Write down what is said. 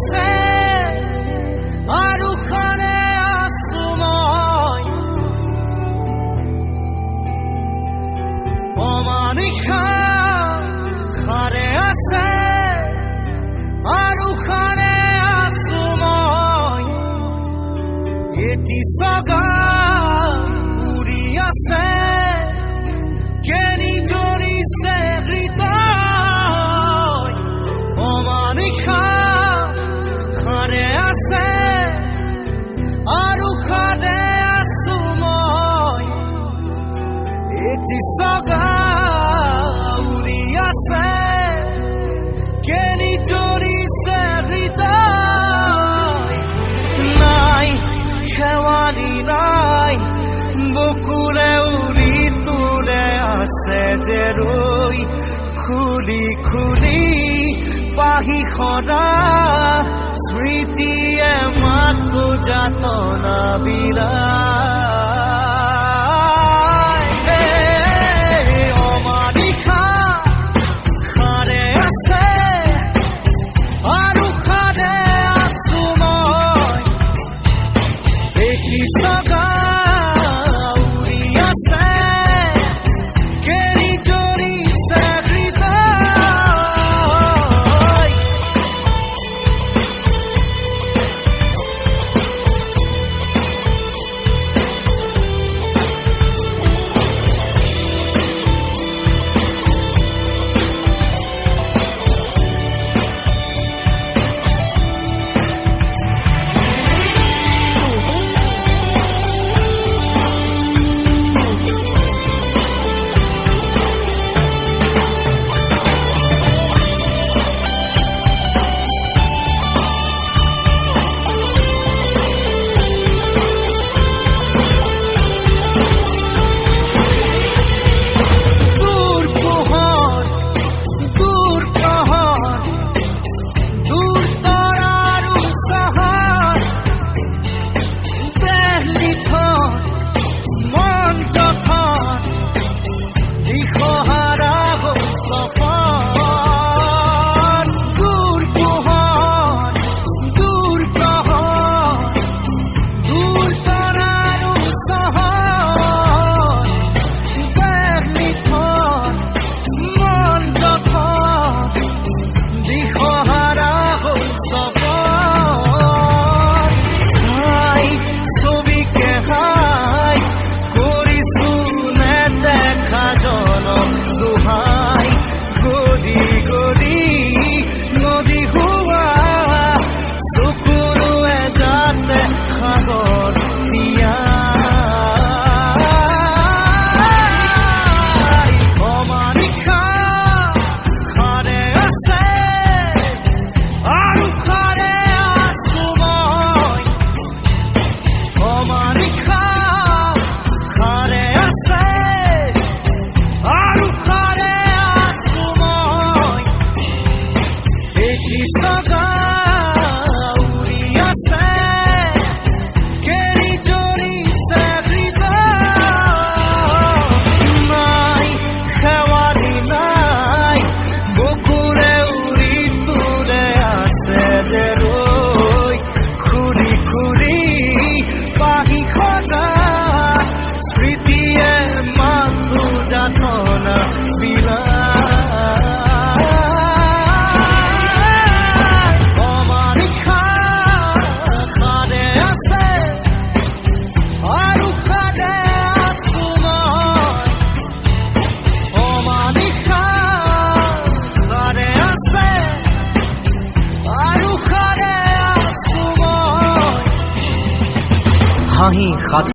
আছে আৰু খানে আছো মই অমানিশা খানে আছে আৰু খানে আছো মই এটি সগা উৰি আছে কেনি জৰিছে হৃদয় অমানিশা খানে আছে আৰু খানে আছো মই এটি সগা উৰি আছে কেনি জৰিছে হৃদয় নাই শেৱালি নাই বকুলে উৰি তোলে আছে যে ৰৈ খুলি খুলি পাহি সদা স্মৃতিয়ে মাথো যাতনা বিলাই অমানিশা খানে আছে আৰু খানে আছো মই এটি সগা উৰি আছে কেনি জৰিছে হৃদয় Saga